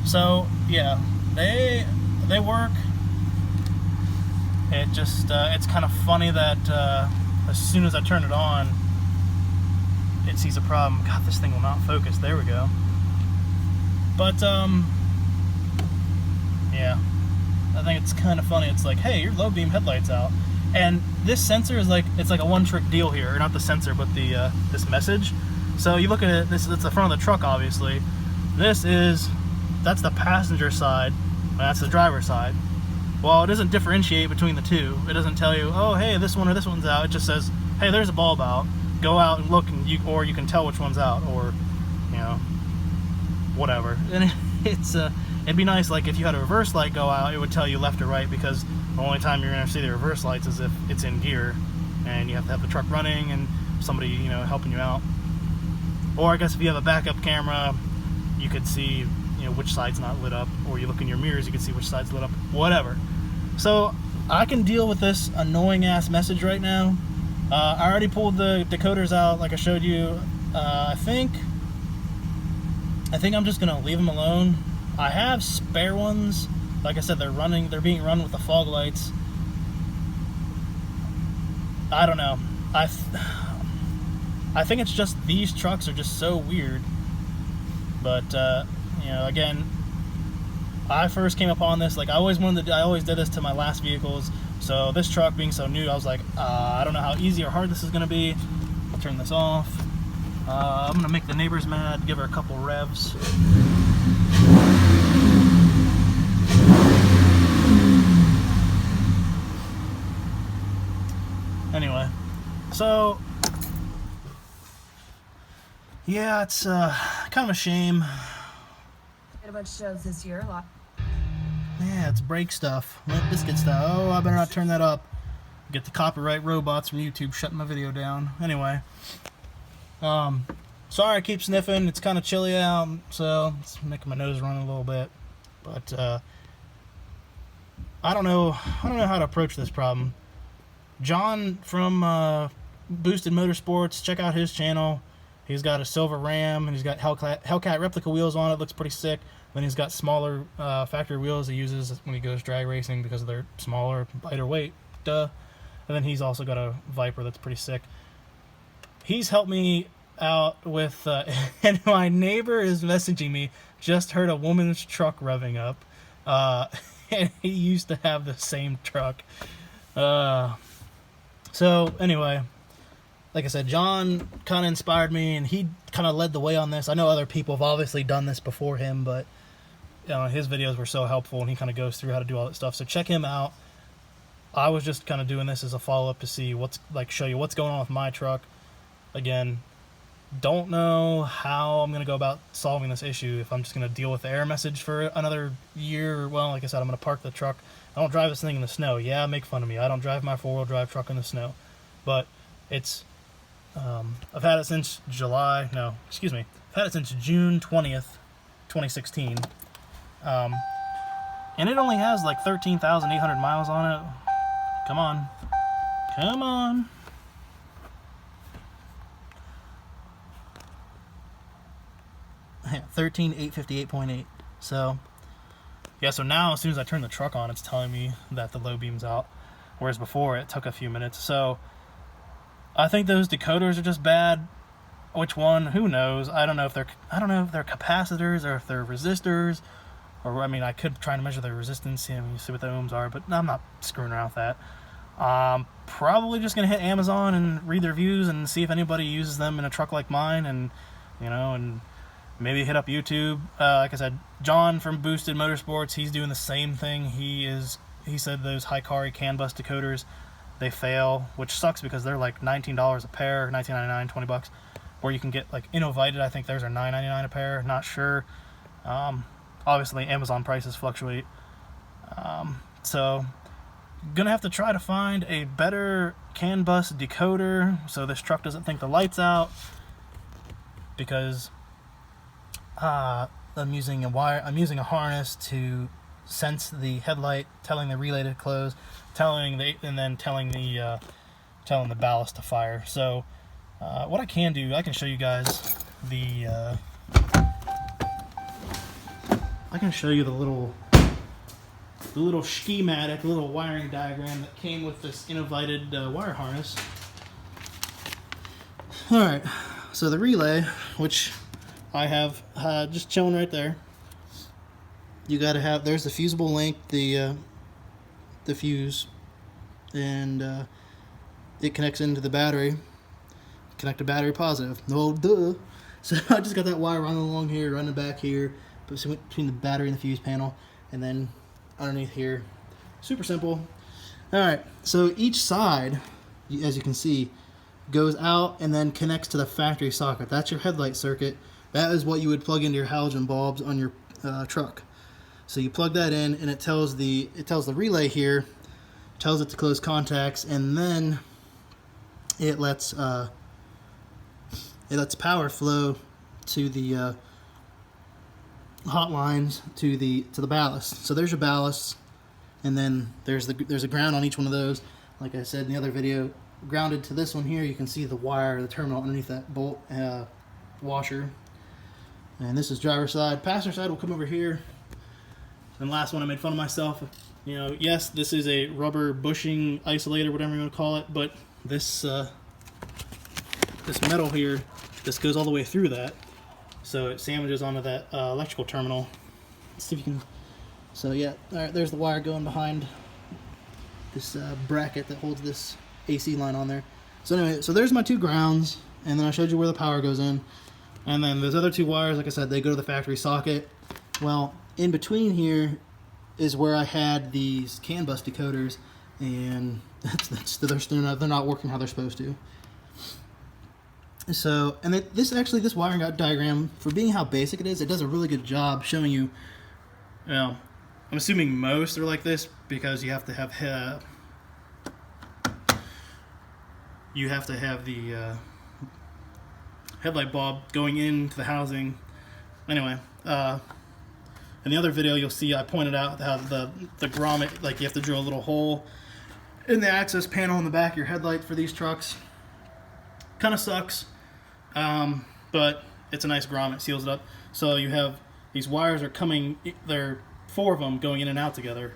So yeah, they work. It just it's kind of funny that as soon as I turn it on, it sees a problem. God, this thing will not focus. There we go. But yeah, I think it's kind of funny. It's like, hey, your low beam headlight's out, and this sensor is like, it's like a one-trick deal here. Or not the sensor, but the this message. So you look at it. This is the front of the truck, obviously. That's the passenger side. And that's the driver's side. Well, it doesn't differentiate between the two. It doesn't tell you, oh, hey, this one or this one's out. It just says, hey, there's a bulb out. Go out and look, and or you can tell which one's out, or you know, whatever. And it'd be nice, like if you had a reverse light go out, it would tell you left or right, because the only time you're gonna see the reverse lights is if it's in gear, and you have to have the truck running and somebody, you know, helping you out. Or I guess if you have a backup camera, you could see, you know, which side's not lit up, or you look in your mirrors, you can see which side's lit up, whatever. So I can deal with this annoying ass message right now. I already pulled the decoders out, like I showed you. I think I'm just gonna leave them alone. I have spare ones. Like I said, they're being run with the fog lights. I don't know. I think it's just these trucks are just so weird. But you know, again, I first came upon this, like I always did this to my last vehicles. So this truck being so new, I was like, I don't know how easy or hard this is gonna be. I'll turn this off. I'm gonna make the neighbors mad, give her a couple revs. Anyway, so yeah, it's kind of a shame. Did a bunch of shows this year. Yeah, it's brake stuff, Limp Bizkit stuff. Oh, I better not turn that up. Get the copyright robots from YouTube shutting my video down. Anyway, sorry I keep sniffing. It's kind of chilly out, so it's making my nose run a little bit. But I don't know how to approach this problem. John from Boosted Motorsports, check out his channel. He's got a silver Ram, and he's got Hellcat replica wheels on it. Looks pretty sick. Then he's got smaller factory wheels he uses when he goes drag racing because they're smaller, lighter weight. Duh. And then he's also got a Viper that's pretty sick. He's helped me out with, and my neighbor is messaging me, just heard a woman's truck revving up. And he used to have the same truck. So anyway, like I said, John kind of inspired me, and he kind of led the way on this. I know other people have obviously done this before him, but you know, his videos were so helpful, and he kind of goes through how to do all that stuff. So check him out. I was just kind of doing this as a follow-up to see show you what's going on with my truck. Again, don't know how I'm going to go about solving this issue. If I'm just going to deal with the error message for another year. Well, like I said, I'm going to park the truck. I don't drive this thing in the snow. Yeah, make fun of me. I don't drive my four-wheel drive truck in the snow. But it's... I've had it since I've had it since June 20th, 2016. And it only has like 13,800 miles on it. Come on. Come on. Yeah, 13,858.8. So, yeah, so now as soon as I turn the truck on, it's telling me that the low beam's out. Whereas before, it took a few minutes. So, I think those decoders are just bad. Which one? Who knows? I don't know if they're capacitors or if they're resistors, or I mean, I could try to measure their resistance and see what the ohms are, but I'm not screwing around with that. Probably just gonna hit Amazon and read the reviews and see if anybody uses them in a truck like mine, and you know, and maybe hit up YouTube. Like I said, John from Boosted Motorsports, he's doing the same thing. He said those Hikari CANBUS decoders, they fail, which sucks because they're like $19 a pair, $19.99, $20. Where you can get like Innovited, I think theirs are $9.99 a pair. Not sure. Obviously, Amazon prices fluctuate. So, gonna have to try to find a better CANBUS decoder so this truck doesn't think the light's out. Because I'm using a harness to sense the headlight, telling the relay to close, telling the ballast to fire. So what I can do, I can show you guys the I can show you the little schematic, the little wiring diagram that came with this innovated wire harness. Alright, so the relay, which I have just chilling right there, you gotta have, there's the fusible link, the fuse, and it connects into the battery. Connect to battery positive. No, duh. So I just got that wire running along here, running back here, between the battery and the fuse panel, and then underneath here. Super simple. Alright, so each side, as you can see, goes out and then connects to the factory socket. That's your headlight circuit. That is what you would plug into your halogen bulbs on your truck. So you plug that in, and it tells the relay here, tells it to close contacts, and then it lets power flow to the hot lines to the ballast. So there's your ballast, and then there's a ground on each one of those. Like I said in the other video, grounded to this one here, you can see the wire, the terminal underneath that bolt washer. And this is driver's side. Passenger side will come over here. And last one, I made fun of myself. You know, yes, this is a rubber bushing isolator, whatever you want to call it, but this this metal here, this goes all the way through that, so it sandwiches onto that electrical terminal. Let's see if you can. So yeah, all right. There's the wire going behind this bracket that holds this AC line on there. So anyway, so there's my two grounds, and then I showed you where the power goes in, and then those other two wires, like I said, they go to the factory socket. Well, in between here is where I had these CANBUS decoders, and they're not working how they're supposed to. So, and this wiring diagram, for being how basic it is, it does a really good job showing you. Well, I'm assuming most are like this because you have to have the headlight bulb going into the housing. Anyway, in the other video, you'll see I pointed out how the grommet, like you have to drill a little hole in the access panel in the back of your headlight for these trucks. Kind of sucks, but it's a nice grommet, seals it up. So you have these wires are coming, there are 4 of them going in and out together.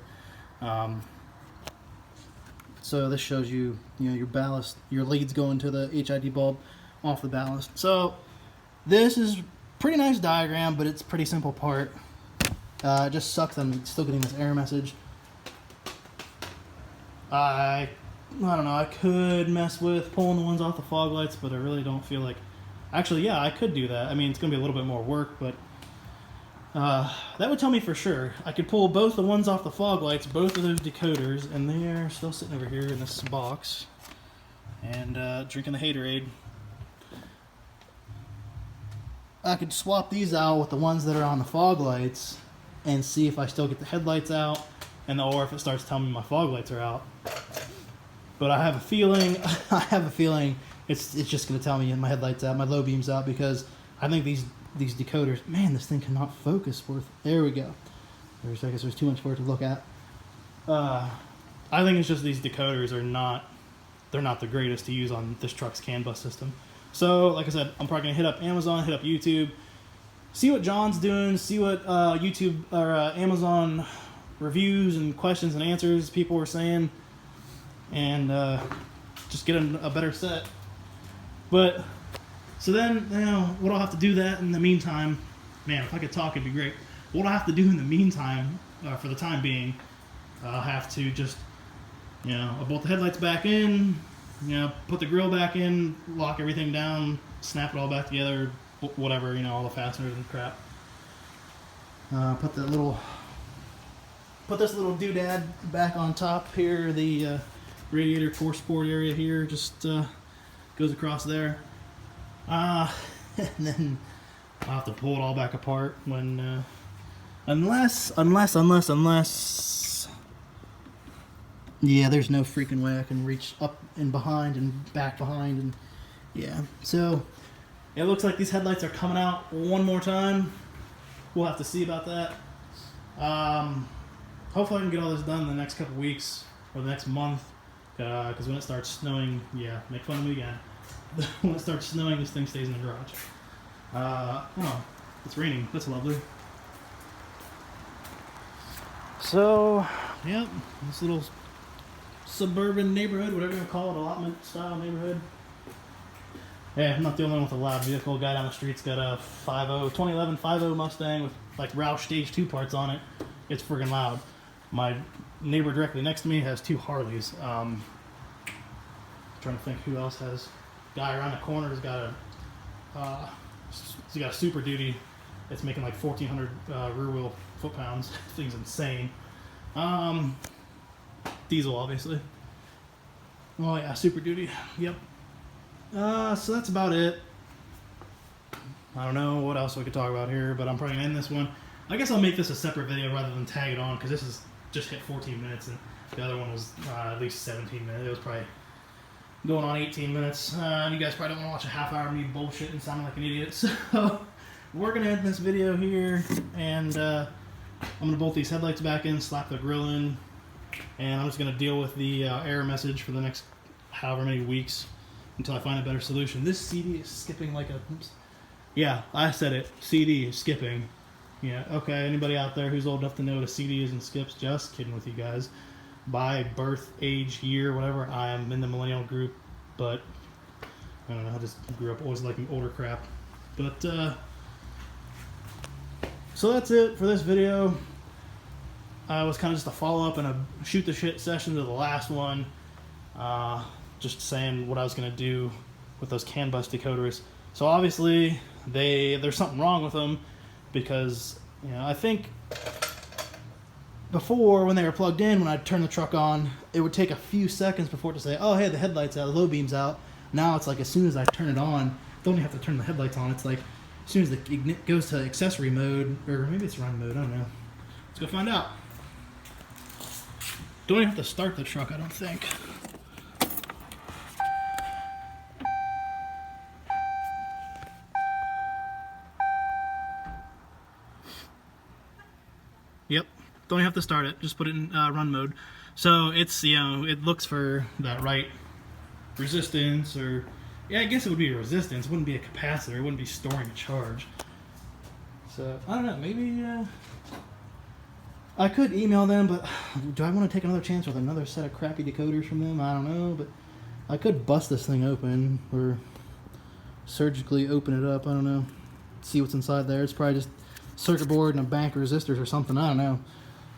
So this shows you, your ballast, your leads going to the HID bulb off the ballast. So this is pretty nice diagram, but it's a pretty simple part. It just sucks that I'm still getting this error message. I don't know, I could mess with pulling the ones off the fog lights, but I really don't feel like... Actually, yeah, I could do that. I mean, it's going to be a little bit more work, but that would tell me for sure. I could pull both the ones off the fog lights, both of those decoders, and they're still sitting over here in this box, and drinking the haterade. I could swap these out with the ones that are on the fog lights and see if I still get the headlights out, or if it starts telling me my fog lights are out. But I have a feeling, it's just going to tell me my headlights out, my low beam's out, because I think these decoders, man, this thing cannot focus there we go. I guess there's too much for it to look at. I think it's just these decoders they're not the greatest to use on this truck's CAN bus system. So, like I said, I'm probably going to hit up Amazon, hit up YouTube, see what John's doing, see what YouTube or Amazon reviews and questions and answers people were saying, and just get a better set. But so then, what I'll have to do that in the meantime, man, if I could talk, it'd be great. What I'll have to do in the meantime, for the time being, I'll have to just, I'll bolt the headlights back in, put the grill back in, lock everything down, snap it all back together, whatever, all the fasteners and crap. Put this little doodad back on top here, the radiator core support area here, just goes across there. And then I'll have to pull it all back apart when, unless, yeah, there's no freaking way I can reach up and behind and back behind, and yeah. So it looks like these headlights are coming out one more time. We'll have to see about that. Hopefully I can get all this done in the next couple weeks or the next month, because when it starts snowing, yeah, make fun of me again. When it starts snowing, this thing stays in the garage. Oh, it's raining. That's lovely. So, yep, this little suburban neighborhood, whatever you want to call it, allotment style neighborhood. Yeah, I'm not the only one with a loud vehicle. Guy down the street's got a 2011 5.0 Mustang with like Roush Stage 2 parts on it. It's friggin' loud. My neighbor directly next to me has 2 Harleys. Trying to think who else has. Guy around the corner has got a Super Duty. It's making like 1,400 rear wheel foot-pounds. Thing's insane. Diesel, obviously. Oh yeah, Super Duty. Yep. So that's about it. I don't know what else we could talk about here, but I'm probably gonna end this one. I guess I'll make this a separate video rather than tag it on, because this is just hit 14 minutes, and the other one was at least 17 minutes. It was probably going on 18 minutes. You guys probably don't want to watch a half hour of me bullshit and sounding like an idiot, so we're gonna end this video here, and I'm gonna bolt these headlights back in, slap the grill in, and I'm just gonna deal with the error message for the next however many weeks until I find a better solution. This CD is skipping like a... Oops. Yeah, I said it. CD is skipping. Yeah, okay, anybody out there who's old enough to know what a CD is and skips, just kidding with you guys. By birth, age, year, whatever, I am in the millennial group, but I don't know, I just grew up always liking older crap. But, so that's it for this video. It was kind of just a follow-up and a shoot-the-shit session to the last one. Just saying what I was going to do with those CANBUS decoders. So obviously, there's something wrong with them, because, you know, I think before, when they were plugged in, when I'd turn the truck on, it would take a few seconds before it to say, oh, hey, the headlight's out, the low beam's out. Now it's like as soon as I turn it on, don't even have to turn the headlights on. It's like as soon as it goes to accessory mode, or maybe it's run mode, I don't know. Let's go find out. Don't even have to start the truck, I don't think. Yep, don't even have to start it, just put it in run mode. So it's, you know, it looks for that right resistance, or, yeah, I guess it would be a resistance, it wouldn't be a capacitor, it wouldn't be storing a charge. So, I don't know, maybe, I could email them, but do I want to take another chance with another set of crappy decoders from them? I don't know, but I could bust this thing open, or surgically open it up, I don't know, see what's inside there. It's probably just circuit board and a bank of resistors or something, I don't know.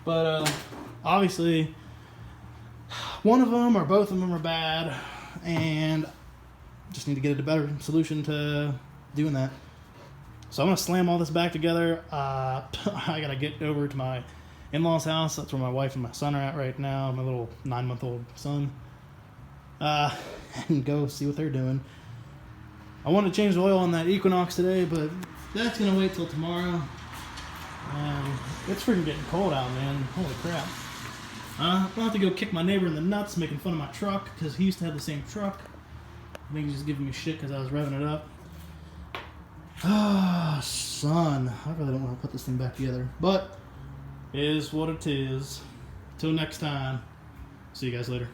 But obviously one of them or both of them are bad, and just need to get a better solution to doing that. So I'm gonna slam all this back together. I gotta get over to my in-laws house. That's where my wife and my son are at right now, my little 9-month-old son, and go see what they're doing. I wanted to change the oil on that Equinox today, but that's gonna wait till tomorrow. It's freaking getting cold out, man. Holy crap. I'll have to go kick my neighbor in the nuts making fun of my truck, because he used to have the same truck. I think he's just giving me shit because I was revving it up. Ah, son. I really don't want to put this thing back together. But, it is what it is. Till next time. See you guys later.